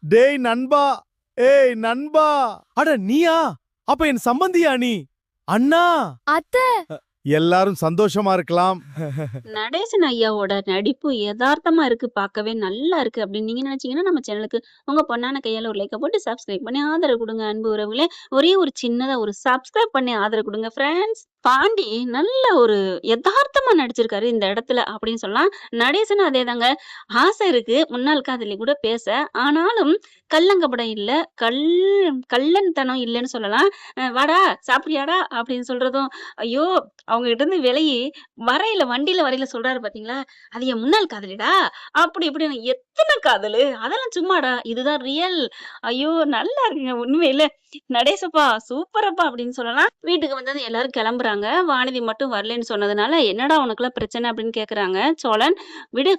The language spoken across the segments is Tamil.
டேய் நண்பா, ஏய் நண்பா. அட நீயா? அப்ப என் சம்பந்தியா நீ? அண்ணா! அத்தை, எல்லாரும் சந்தோஷமா இருக்கலாம். நடேசன் ஐயாவோட நடிப்பு யதார்த்தமா இருக்கு, பார்க்கவே நல்லா இருக்கு அப்படின்னு நீங்க நினைச்சீங்கன்னா நம்ம சேனலுக்கு உங்க பொண்ணான கையால ஒரு லைக்கை போட்டு சப்ஸ்கிரைப் பண்ணி ஆதரவு கொடுங்க அன்பு உறவுகளே. ஒரே ஒரு சின்னதா ஒரு சப்ஸ்கிரைப் பண்ணி ஆதரவு கொடுங்க ஃப்ரெண்ட்ஸ். பாண்டி நல்ல ஒரு யதார்த்தமா நடிச்சிருக்காரு இந்த இடத்துல அப்படின்னு சொல்லலாம். நடேசனும் அதேதாங்க. ஆசை இருக்கு முன்னாள் காதலி கூட பேச, ஆனாலும் கள்ளங்கபடம் இல்ல, கள்ளன்தனம் இல்லைன்னு சொல்லலாம். வாடா சாப்பிடுறியாடா அப்படின்னு சொல்றதும், ஐயோ அவங்க கிட்ட இருந்து விலகி வண்டியில வரையில சொல்றாரு பாத்தீங்களா, அது என் முன்னாள் காதலிடா அப்படி இப்படின்னு எத்தனை காதலு, அதெல்லாம் சும்மாடா, இதுதான் ரியல். ஐயோ நல்லா இருக்குங்க உண்மையில. நடேசப்பா சூப்பரப்பா அப்படின்னு சொல்லலாம். வீட்டுக்கு வந்தது எல்லாரும் கிளம்புறாங்க. வானதி மட்டும் வரலன்னு சொன்னதுனால, என்னடா உனக்குலாம் பிரச்சனை அப்படின்னு கேக்குறாங்க. சோழன், விடு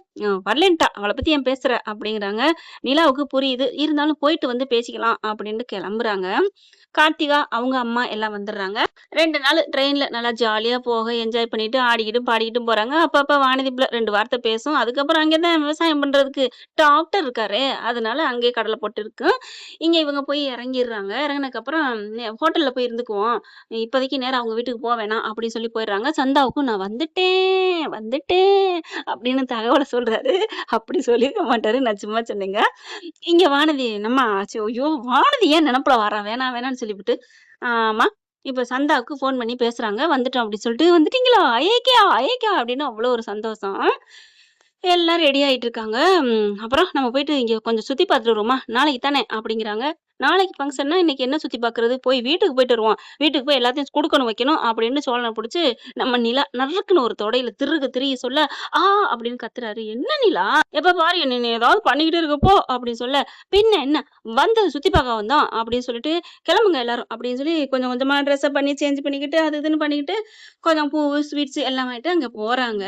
வரலன்ட்டா, அவளை பத்தி ஏன் பேசுற அப்படிங்கிறாங்க. நிலாவுக்கு புரியுது, இருந்தாலும் போயிட்டு வந்து பேசிக்கலாம் அப்படின்னு கிளம்புறாங்க. கார்த்திகா அவங்க அம்மா எல்லாம் வந்துடுறாங்க. 2 நாள் ட்ரெயின்ல நல்லா ஜாலியா போக என்ஜாய் பண்ணிட்டு ஆடிக்கிட்டும் பாடிக்கிட்டும் போறாங்க. அப்பப்ப வானதி புள்ள 2 வார்த்தை பேசும். அதுக்கப்புறம் அங்கேதான் விவசாயம் பண்றதுக்கு டாக்டர் இருக்காரு, அதனால அங்கேயே கடலை போட்டு இருக்கு. இங்க இவங்க போய் இறங்கிடுறாங்க. இறங்கினதுக்கப்புறம் ஹோட்டல்ல போய் இருந்துக்குவோம், இப்போதைக்கு நேரம் அவங்க வீட்டுக்கு போக வேணாம் அப்படின்னு சொல்லி போயிடுறாங்க. சந்தாவுக்கும் நான் வந்துட்டேன் வந்துட்டேன் அப்படின்னு தகவலை சொல்றாரு. அப்படி சொல்லியிருக்க மாட்டாரு, நான் சும்மா சொன்னேங்க. இங்க வானதி நம்ம ஐயோ வானதி ஏன் நினப்புல வாரா, வேணாம் வேணாம்னு சொல்லிவிட்டு, ஆமா இப்ப சந்தாவுக்கு ஃபோன் பண்ணி பேசுறாங்க. வந்துட்டோம் அப்படின்னு சொல்லிட்டு, வந்துட்டீங்களா அயேக்கியா அயேக்கியா அப்படின்னு அவ்வளோ ஒரு சந்தோஷம். எல்லாம் ரெடி ஆயிட்டு இருக்காங்க. அப்புறம் நம்ம போயிட்டு இங்க கொஞ்சம் சுத்தி பார்த்துட்டு வருவோமா, நாளைக்கு தானே அப்படிங்கிறாங்க. நாளைக்கு ஃபங்க்ஷன்னா இன்னைக்கு என்ன சுத்தி பார்க்கறது, போய் வீட்டுக்கு போயிட்டு வருவோம், வீட்டுக்கு போய் எல்லாத்தையும் குடுக்கணும் வைக்கணும் அப்படின்னு சோழனை பிடிச்சி நம்ம நிலா நறுக்குன்னு ஒரு தொடையில திரிய சொல்ல, ஆ அப்படின்னு கத்துறாரு. என்ன நிலா எப்ப பாரு என்ன ஏதாவது பண்ணிக்கிட்டே இருக்கப்போ அப்படின்னு சொல்ல, பின்ன என்ன வந்தது சுத்தி பார்க்க வந்தோம் அப்படின்னு சொல்லிட்டு கிளம்புங்க எல்லாரும் அப்படின்னு சொல்லி கொஞ்சம் கொஞ்சமா ட்ரெஸ்ஸை பண்ணி சேஞ்ச் பண்ணிக்கிட்டு அது இதுன்னு பண்ணிக்கிட்டு கொஞ்சம் பூ ஸ்வீட்ஸ் எல்லாம் வாங்கிட்டு அங்க போறாங்க.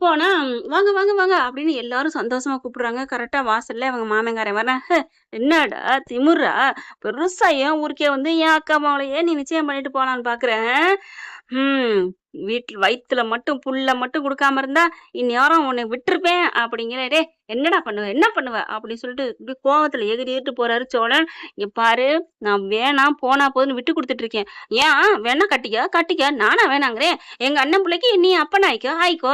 போனா வாங்க வாங்க வாங்க அப்படின்னு எல்லாரும் சந்தோஷமா கூப்பிடுறாங்க. கரெக்டா வாசல்ல அவங்க மாமங்காரன் வர்றேன். என்னடா திமுறா, பெருசா என் ஊருக்கே வந்து என் அக்கா மாவளையே நீ நிச்சயம் பண்ணிட்டு போலான்னு பாக்குறேன். வீட்டுல வயித்துல மட்டும் புல்ல மட்டும் கொடுக்காம இருந்தா இந்நேரம் உன்னை விட்டுருப்பேன் அப்படிங்கிற. டே என்னடா பண்ணுவ என்ன பண்ணுவ அப்படின்னு சொல்லிட்டு இப்படி கோவத்துல எகிரிட்டு போறாரு சோழன். இங்க பாரு, நான் வேணாம் போனா போதுன்னு விட்டு கொடுத்துட்டு இருக்கேன். ஏன் வேணா கட்டிக்க நானா வேணாங்கிறேன், எங்க அண்ணன் பிள்ளைக்கு நீ அப்பன் ஆயிக்கோ.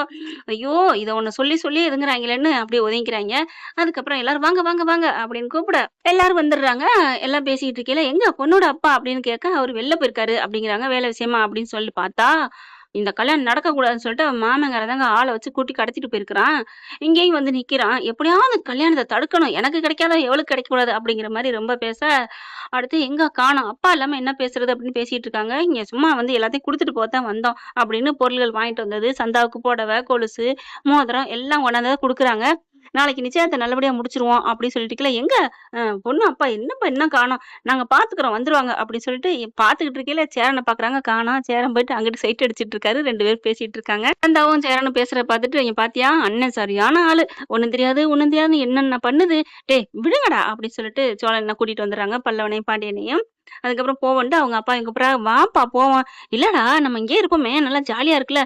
ஐயோ இதை ஒண்ணு சொல்லி சொல்லி எதுங்குறாங்களேன்னு அப்படியே ஒதுங்கிக்கிறாங்க. அதுக்கப்புறம் எல்லாரும் வாங்க வாங்க வாங்க அப்படின்னு கூப்பிட எல்லாரும் வந்துடுறாங்க. எல்லாம் பேசிக்கிட்டு இருக்கையில எங்க பொண்ணோட அப்பா அப்படின்னு கேட்க, அவர் வெளில போயிருக்காரு அப்படிங்கிறாங்க வேலை விஷயமா அப்படின்னு சொல்லி பார்த்தா, இந்த கல்யாணம் நடக்கக்கூடாதுன்னு சொல்லிட்டு அவன் மாமங்காரதாங்க ஆளை வச்சு கூட்டி கடத்திட்டு போயிருக்கிறான். இங்கேயும் வந்து நிக்கிறான். எப்படியாவது கல்யாணத்தை தடுக்கணும், எனக்கு கிடைக்காத எவளுக்கு கிடைக்கக்கூடாது அப்படிங்கிற மாதிரி ரொம்ப பேச, அடுத்து எங்க காணோம், அப்பா இல்லாம என்ன பேசுறது அப்படின்னு பேசிட்டு இருக்காங்க. இங்க சும்மா வந்து எல்லாத்தையும் கொடுத்துட்டு போதான் வந்தோம் அப்படின்னு பொருள்கள் வாங்கிட்டு வந்தது, சந்தாவுக்கு புடவை கொலுசு மோதிரம் எல்லாம் கொண்டாந்து கொடுக்குறாங்க. நாளைக்கு நிச்சயத்தை நல்லபடியா முடிச்சிருவோம் அப்படின்னு சொல்லிட்டு, எங்க பொண்ணு அப்பா என்னப்பா என்ன காணோம், நாங்க பாத்துக்கிறோம் வந்துருவாங்க அப்படின்னு சொல்லிட்டு பாத்துக்கிட்டு இருக்கையில சேரனை பாக்குறாங்க, காணோம். சேரன் போயிட்டு அங்கிட்டு சைட் அடிச்சிட்டு இருக்காரு. 2 பேரும் பேசிட்டு இருக்காங்க. சந்தாவும் சேரனும் பேசுறத பார்த்துட்டு, இங்க பாத்தியா அண்ணன் சரியான ஆளு, ஒண்ணும் தெரியாது என்னென்ன பண்ணுது, டே விடுங்கடா அப்படின்னு சொல்லிட்டு சோழனை கூட்டிட்டு வந்துடுறாங்க, பல்லவனையும் பாண்டியனையும். அதுக்கப்புறம் போவன்ட்டு அவங்க அப்பா எங்க கூப்பிடா, வாப்பா போவோம். இல்லடா நம்ம இங்கே இருப்போமே நல்லா ஜாலியா இருக்குல்ல.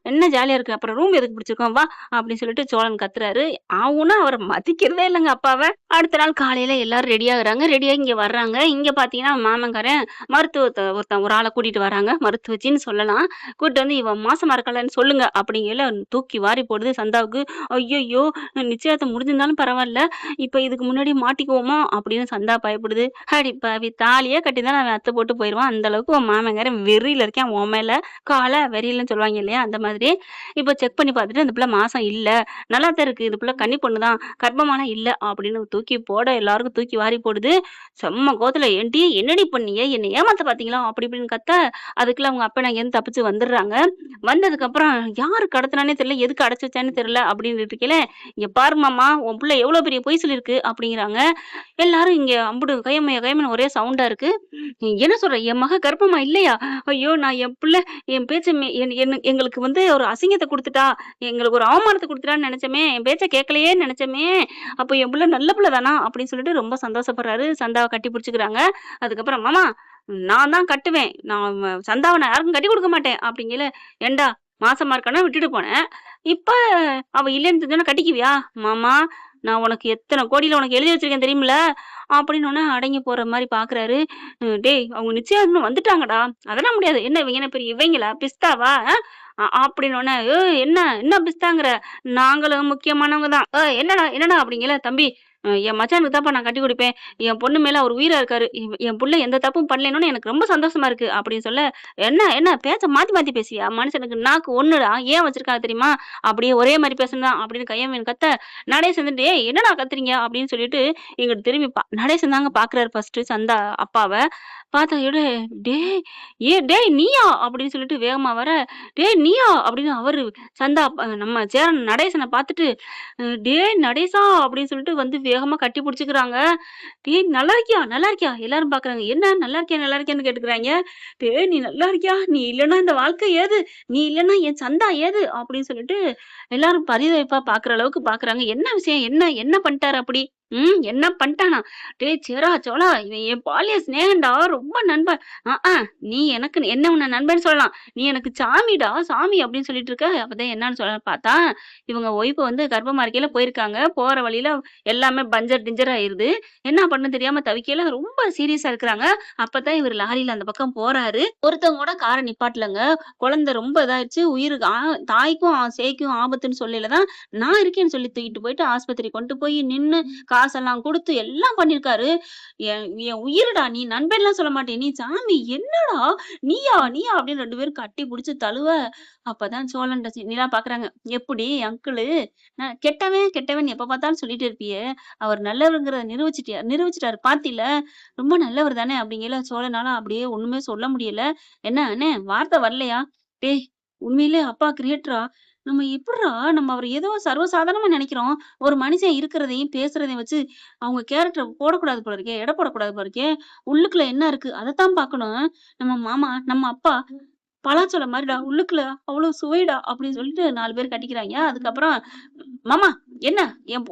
என்ன ஜாலியா இருக்கு, அப்புறம் ரூம் எதுக்கு பிடிச்சிருக்கோம் வா அப்படின்னு சொல்லிட்டு சோழன் கத்துறாரு. ஆவுன்னா அவரை மதிக்கிறதே இல்லைங்க அப்பாவை. அடுத்த நாள் காலையில எல்லாரும் ரெடி ஆகுறாங்க. ரெடியா இங்க வர்றாங்க. இங்க பாத்தீங்கன்னா மாமங்காரன் மருத்துவத்தை ஒரு ஆளை கூட்டிட்டு வராங்க, மருத்துவச்சின்னு சொல்லலாம். கூட்டிட்டு வந்து இவன் மாசமா இருக்கலன்னு சொல்லுங்க அப்படிங்கல தூக்கி வாரி போடுது சந்தாவுக்கு. ஐயோ நிச்சயத்தை முடிஞ்சிருந்தாலும் பரவாயில்ல, இப்ப இதுக்கு முன்னாடி மாட்டிக்குவோமா அப்படின்னு சந்தா பயப்படுது. அடிப்பாவி தாலியே கட்டிதான் அவன் அத்தை போட்டு போயிடுவான், அந்த அளவுக்கு உன் மாமங்காரன் வெறியில இருக்கேன் உன் மேல, காலை வெறியிலன்னு சொல்லுவாங்க இல்லையா அந்த மாதிரி. இப்ப செக் பண்ணி பார்த்துட்டு இந்த பிள்ளை மாசம் இல்ல, நல்லா தான் இருக்கு, இது பிள்ளை கன்னி பொண்ணுதான், கர்ப்பமான இல்ல அப்படின்னு தூக்கி போட எல்லாருக்கும் தூக்கி வாரி போடுது. செம்ம கோத்துல, ஏண்டி என்னடி பண்ணிய என்னை ஏமாத்த பாத்தீங்களா அப்படி இப்படின்னு கத்த, அதுக்குள்ள அவங்க அப்ப நான் எந்த தப்பிச்சு வந்துடுறாங்க. வந்ததுக்கு அப்புறம் யாரு கடத்தினானே தெரியல, எதுக்கு அடைச்சு வச்சானே தெரியல அப்படின்னு இருக்கல. இங்க பாரு மாமா உன் பிள்ளை எவ்வளவு பெரிய பொய் சொல்லிருக்கு அப்படிங்கிறாங்க. எல்லாரும் இங்க அம்புடு கையம்மன் ஒரே சவுண்டா இருக்கு. என்ன சொல்ற, என் மக கர்ப்பமா இல்லையா, ஐயோ நான் என் பிள்ளை என் பேச்ச எங்களுக்கு வந்து ஒரு அசிங்கத்தை கொடுத்துட்டா, எங்களுக்கு ஒரு அவமானத்தை கொடுத்துட்டான்னு நினைச்சமே, என் பேச்ச கேட்கலையே நினைச்சமே, அப்போ என் பிள்ளை நல்ல பிள்ளை தானா அப்படின்னு சொல்லிட்டு ரொம்ப சந்தோஷப்படுறாரு. சந்தாவை கட்டி பிடிச்சிக்கிறாங்க. அதுக்கப்புறம் மாமா நான் தான் கட்டுவேன், நான் சந்தாவை நான் யாருக்கும் கட்டி கொடுக்க மாட்டேன் அப்படிங்கல. ஏண்டா மாசமா இருக்கானா விட்டுட்டு போனேன், இப்ப அவ இல்லைன்னு தெரிஞ்சோன்னா கட்டிக்குவியா மாமா, நான் உனக்கு எத்தனை கோடியில உனக்கு எழுதி வச்சிருக்கேன் தெரியுமில அப்படின்னோடனே அடங்கி போற மாதிரி பாக்குறாரு. டேய் அவங்க நிச்சயம் வந்துட்டாங்கடா, அதெல்லாம் முடியாது. என்ன இவங்க என்ன பெரிய இவங்களா பிஸ்தாவா அப்படின்னோடனே என்ன என்ன பிஸ்தாங்கிற, நாங்களும் முக்கியமானவங்க தான். என்னடா என்னடா அப்படிங்கல தம்பி, என் மச்சானுக்கு தான்ப்பா நான் கட்டி கொடுப்பேன். என் பொண்ணு மேல அவர் உயிரா இருக்காரு. என் புள்ள எந்த தப்பும் பண்ணலைன்னு எனக்கு ரொம்ப சந்தோஷமா இருக்கு அப்படின்னு சொல்ல, என்ன என்ன பேச்ச மாத்தி மாத்தி பேசியா, மனுஷனுக்கு நாக்கு ஒண்ணுடா, ஏன் வச்சிருக்காங்க தெரியுமா, அப்படியே ஒரே மாதிரி பேசணும் அப்படின்னு கையமேன் கத்த, நடேசன் வந்துட்டு ஏய் என்னடா கத்துறீங்க அப்படின்னு சொல்லிட்டு இங்கிட்டு திரும்பி நடேசன் தாங்க பாக்குறாரு ஃபர்ஸ்ட் சந்தா அப்பாவை. பார்த்தா டேய் டேய் நீயா அப்படின்னு சொல்லிட்டு வேகமா வர, டேய் நீயா அப்படின்னு அவரு சந்தா நம்ம சேரன் நடேசனை பார்த்துட்டு, டேய் நடேசா அப்படின்னு சொல்லிட்டு வந்து வேகமா கட்டி பிடிச்சுக்கிறாங்க. டேய் நல்லா இருக்கியா நல்லா இருக்கியா எல்லாரும் பாக்குறாங்க. என்ன நல்லா இருக்கியா நல்லா இருக்கியான்னு கேட்டுக்கிறாங்க. டேய் நீ நல்லா இருக்கியா, நீ இல்லைன்னா இந்த வாழ்க்கை ஏது, நீ இல்லைன்னா என் சந்தா ஏது அப்படின்னு சொல்லிட்டு எல்லாரும் பரிதவிப்பா பாக்குற அளவுக்கு பாக்குறாங்க. என்ன விஷயம், என்ன என்ன பண்ணிட்டாரு அப்படி, என்ன பண்ணிட்டானா, டேய் சேரா சோழா இவன் என் பாலிய சிநேகன்டா, ரொம்ப நண்பன். நீ எனக்கு என்ன உன்ன நண்பன் சொல்லலாம், நீ எனக்கு சாமிடா சாமி அப்படின்னு சொல்லிட்டு இருக்க. அப்பதான் என்னன்னு சொல்ல பார்த்தா, இவங்க ஒய்ஃப் வந்து கர்ப்பமா இருக்கையில போயிருக்காங்க. போற வழியில எல்லாமே பஞ்சர் டிஞ்சர் ஆயிருது. என்ன பண்ண தெரியாம தவிக்கையில ரொம்ப சீரியஸா இருக்கிறாங்க. அப்பதான் இவர் லாரியில அந்த பக்கம் போறாரு. ஒருத்தவங்க கூட காரை நிப்பாட்டலங்க. குழந்தை ரொம்ப இதாயிடுச்சு, உயிருக்கு தாய்க்கும் சேய்க்கும் ஆபத்துன்னு சொல்லலதான் நான் இருக்கேன்னு சொல்லி தூக்கிட்டு போயிட்டு ஆஸ்பத்திரி கொண்டு போய் நின்னு காசெல்லாம் கொடுத்து எல்லாம் பண்ணிருக்காரு. என் என் உயிர்டா, நீ நண்பன்லாம் சொல்ல மாட்டேன், நீ சாமி, என்னடா நீயா நீயா அப்படின்னு 2 பேரும் கட்டி புடிச்சு தழுவ. அப்பதான் சோழன் நிலா பாக்குறாங்க. எப்படி அங்கிளு, நான் கெட்டவன் கெட்டவன் எப்ப பார்த்தாலும் சொல்லிட்டு இருப்பியே, அவர் நல்லவருங்கிறத நிரூபிச்சிட்டாரு பாத்தில, ரொம்ப நல்லவர் தானே அப்படிங்கல. சோழனால அப்படியே ஒண்ணுமே சொல்ல முடியல. என்ன அண்ணே வார்த்தை வரலையா, டேய் உண்மையிலே அப்பா கிரியேட்டரா, நம்ம எப்படிடா நம்ம அவர் ஏதோ சர்வசாதாரணமா நினைக்கிறோம். ஒரு மனுஷன் இருக்கிறதையும் பேசுறதையும் வச்சு அவங்க கேரக்டர் போடக்கூடாது போல இருக்கே, எடை போடக்கூடாது போல இருக்கே. உள்ளுக்குள்ள என்ன இருக்கு அதைத்தான் பார்க்கணும். நம்ம மாமா நம்ம அப்பா பலாச்சோளம் மாதிரிடா, உள்ளுக்குள்ள அவ்வளவு சுவைடா அப்படின்னு சொல்லிட்டு 4 பேர் கட்டிக்கிறாங்க. அதுக்கப்புறம் மாமா என்ன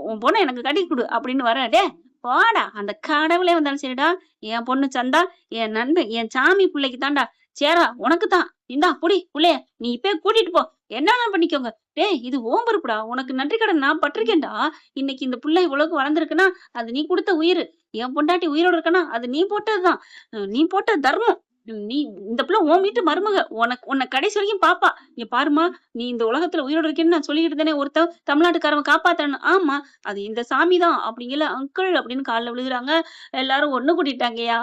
உன் பொண்ணை எனக்கு கட்டி கொடு அப்படின்னு வர, டே போடா அந்த கடவுளே வந்தாலும் சரிடா, என் பொண்ணு சந்தா என் நண்பன் என் சாமி பிள்ளைக்கு தான்டா, சேரா உனக்கு தான், இந்தா புடி புள்ளைய நீ இப்ப கூட்டிட்டு போ, என்னன்னு பண்ணிக்கோங்க. டேய் இது ஓம் பொறுப்புடா, உனக்கு நன்றி கடன் நான் பட்டிருக்கேன்டா. இன்னைக்கு இந்த புள்ளை இவ்வளவுக்கு வளர்ந்துருக்குன்னா அது நீ கொடுத்த உயிர். என் பொண்டாட்டி உயிரோட இருக்கனா அது நீ போட்டதுதான், நீ போட்ட தர்மம். நீ இந்த புள்ள உன் வீட்டு மருமக, உன்னை கடைசி வரைக்கும் பாப்பா. இங்க பாருமா, நீ இந்த உலகத்துல உயிரோட இருக்கேன்னு நான் சொல்லிக்கிட்டு தானே, ஒருத்தன் தமிழ்நாட்டுக்காரவன் காப்பாத்தணும். ஆமா அது இந்த சாமி தான் அப்படிங்கல அங்கிள் அப்படின்னு காலில் விழுகுறாங்க. எல்லாரும் ஒண்ணு கூட்டிட்டாங்கய்யா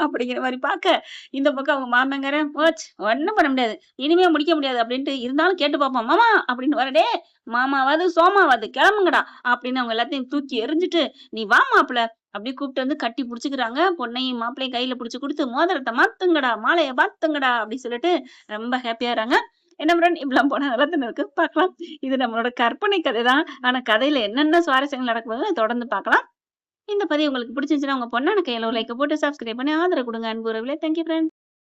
அப்படிங்கிற மாதிரி பாக்க, இந்த பக்கம் அவங்க மாமங்காரன் போச்சு ஒண்ணும் பண்ண முடியாது, இனிமே முடிக்க முடியாது அப்படின்ட்டு, இருந்தாலும் கேட்டு பாப்போம் மாமா அப்படின்னு வரடே, மாமாவாது சோமாவாது கிளம்புங்கடா அப்படின்னு அவங்க எல்லாத்தையும் தூக்கி எறிஞ்சிட்டு, நீ வா மாப்பிள்ள அப்படி கூப்பிட்டு வந்து கட்டி புடிச்சுக்கிறாங்க. பொண்ணையும் மாப்பிள்ளையும் கையில புடிச்சு கொடுத்து, மோதிரத்தை மாத்துங்கடா மாலைய பாத்துங்கடா அப்படி சொல்லிட்டு ரொம்ப ஹாப்பியாறாங்க. என்ன ஃப்ரெண்ட் இப்படிலாம் போனா நல்லா தானே இருக்கு, பார்க்கலாம். இது நம்மளோட கற்பனை கதை தான். ஆனா கதையில என்னென்ன சுவாரஸ்யங்கள் நடக்கும்போது தொடர்ந்து பார்க்கலாம். இந்த பதிவு உங்களுக்கு பிடிச்சிருந்துச்சுன்னா உங்க பொண்ணான கையில ஒரு லைக் போட்டு சப்ஸ்கிரைப் பண்ணி ஆதரவு கொடுங்க அன்பு உறவுகளே. Thank you friends.